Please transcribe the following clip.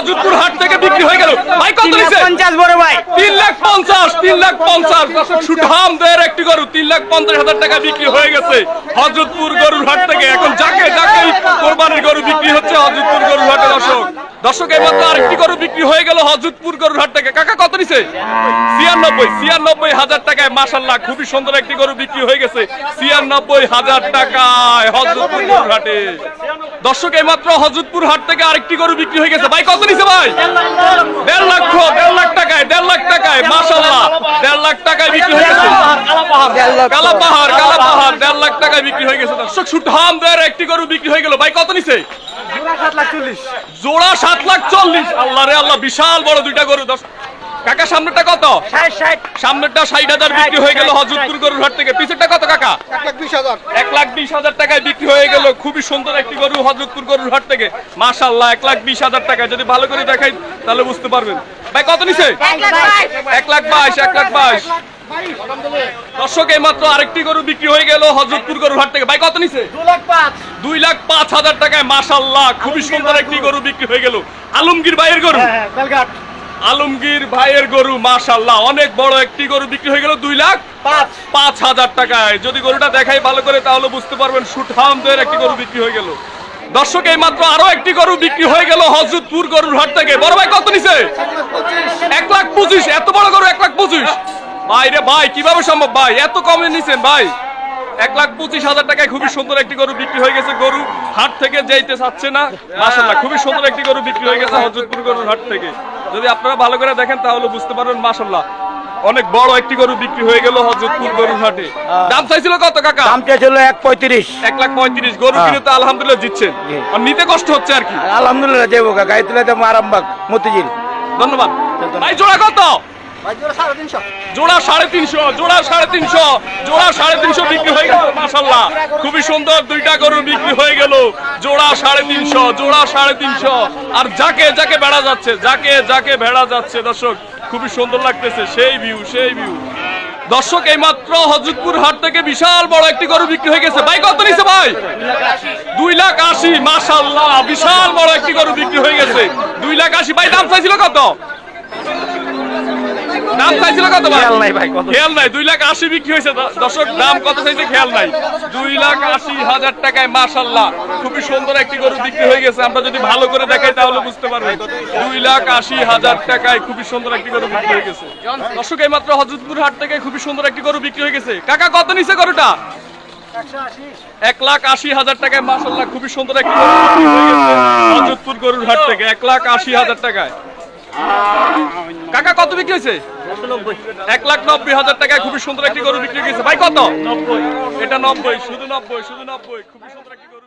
হযরতপুর হাট থেকে বিক্রি হয়ে গেল। ভাই কত নিছে? 350 বড় ভাই। 350 দর্শক সুঠাম দের একটি গরু 350,000 টাকা বিক্রি হয়ে গেছে হযরতপুর গরুর হাট থেকে। এখন যাকে যাকে কোরবানির গরু বিক্রি হচ্ছে হযরতপুর গরুর হাটে। দর্শক এইমাত্র আরেকটি গরু বিক্রি হয়ে গেল হযরতপুর গরুর হাট থেকে। কাকা কত নিছে? 96,000 টাকায় মাশাআল্লাহ খুবই সুন্দর একটি গরু বিক্রি হয়ে গেছে 96,000 টাকায় হযরতপুর গরুর হাটে। দর্শক এইমাত্র হযরতপুর হাট থেকে আরেকটি গরু বিক্রি হয়ে গেছে। ভাই কত নিছে ভাই? 1.5 লাখ টাকায় মাশাআল্লাহ 1.5 লাখ টাকায় বিক্রি হয়ে গেছে। কালা পাহাড় 1.5 লাখ টাকায় বিক্রি হয়ে গেছে। দর্শক সুঠাম দের একটি গরু বিক্রি হয়ে গেল। ভাই কত নিছে? জোড়া 7,40,000। আল্লাহ রে আল্লাহ, বিশাল বড় দুইটা গরু। কাকা সামনেরটা কত? 60 সামনেরটা 60,000 বিক্রি হয়ে গেল হযরতপুর গরুর হাট থেকে। পিছেরটা কত কাকা? 1,20,000 টাকায় বিক্রি হয়ে গেল। খুবই সুন্দর একটি গরু হযরতপুর গরুর হাট থেকে মাশাআল্লাহ 1,20,000 টাকা। যদি ভালো করে দেখাই তাহলে বুঝতে পারবেন। ভাই কত নিছে? 1,22,000। দর্শক এইমাত্র আরেকটি গরু বিক্রি হয়ে গেল হযরতপুর গরুর হাট থেকে। ভাই কত নিছে? 2,05,000 টাকায় মাশাআল্লাহ খুবই সুন্দর একটি গরু বিক্রি হয়ে গেল। আলমগীর ভাইয়ের গরু। আলমগীর ভাইয়ের গরু মাশাআল্লাহ অনেক বড় একটি গরু বিক্রি হয়ে গেল 2,05,000 টাকায়। যদি গরুটা দেখাই ভালো করে তাহলে বুঝতে পারবেন সুঠামদের একটি গরু বিক্রি হয়ে গেল। দর্শক এইমাত্র আরো একটি গরু বিক্রি হয়ে গেল হযরতপুর গরুর হাট থেকে। বড় ভাই কত নিছে? 1,25,000। এত বড় গরু 1,25,000? ভাই রে ভাই, কিভাবে সম্ভব ভাই, এত কমে নিছেন ভাই? 1,25,000 টাকায় খুবই সুন্দর একটি গরু বিক্রি হয়ে গেছে। গরু হাট থেকে যাইতে চাচ্ছে না মাশাআল্লাহ খুবই সুন্দর একটি গরু বিক্রি হয়ে গেছে হযরতপুর গরুর হাট থেকে। যদি আপনারা ভালো করে দেখেন তাহলে বুঝতে পারবেন মাশাআল্লাহ অনেক বড় একটি গরু বিক্রি হয়ে গেল হযরতপুর গরুর হাটে। দাম চাইছিল কত কাকা? দাম চাইছিল 1.35। 1,35,000। গরু কিনে তো আলহামদুলিল্লাহ জিতছেন, আর নিতে কষ্ট হচ্ছে আর কি। আলহামদুলিল্লাহ দেবো কাকা, এই তুলে তো আরামবাগ মতিঝিল। ধন্যবাদ ভাই। জোড়া কত? জোড়া 350 বিক্রি হয়ে গেল মাশাআল্লাহ খুবই সুন্দর দুইটা গরু বিক্রি হয়ে গেল জোড়া 350। আর যাকে যাকে ভেড়া যাচ্ছে দর্শক খুবই সুন্দর লাগতেছে। সেই ভিউ। দর্শক এইমাত্র হযরতপুর হাট থেকে বিশাল বড় একটি গরু বিক্রি হয়ে গেছে। ভাই কত নিছে ভাই? 2,80,000 মাশাআল্লাহ বিশাল বড় একটি গরু বিক্রি হয়ে গেছে 2,80,000। ভাই দাম চাইছিল কত? দাম চাইছিল কত ভাই? খেয়াল নাই 2,80,000 বিক্রি হয়েছে। দর্শক দাম কত চাইছে খেয়াল নাই। 2,80,000 টাকায় মাশাআল্লাহ খুবই সুন্দর একটি গরু বিক্রি হয়ে গেছে। আমরা যদি ভালো করে দেখাই তাহলে বুঝতে পারবেন 2,80,000 টাকায় খুবই সুন্দর একটি গরু বিক্রি হয়ে গেছে। দর্শক এইমাত্র হযরতপুর হাট থেকে খুবই সুন্দর একটি গরু বিক্রি হয়ে গেছে। কাকা কত নিছে গরুটা? 1,80,000 টাকায় মাশাআল্লাহ খুবই সুন্দর একটি গরু বিক্রি হয়ে গেছে হযরতপুর গরুর হাট থেকে 1,80,000 টাকায়। কাকা কত বিক্রি হয়েছে? 1,90,000 টাকায় খুবই সুন্দর একটি গরু বিক্রি হয়ে গেছে। ভাই কত? 90। এটা 90, শুধু 90 খুবই সুন্দর একটি গরু।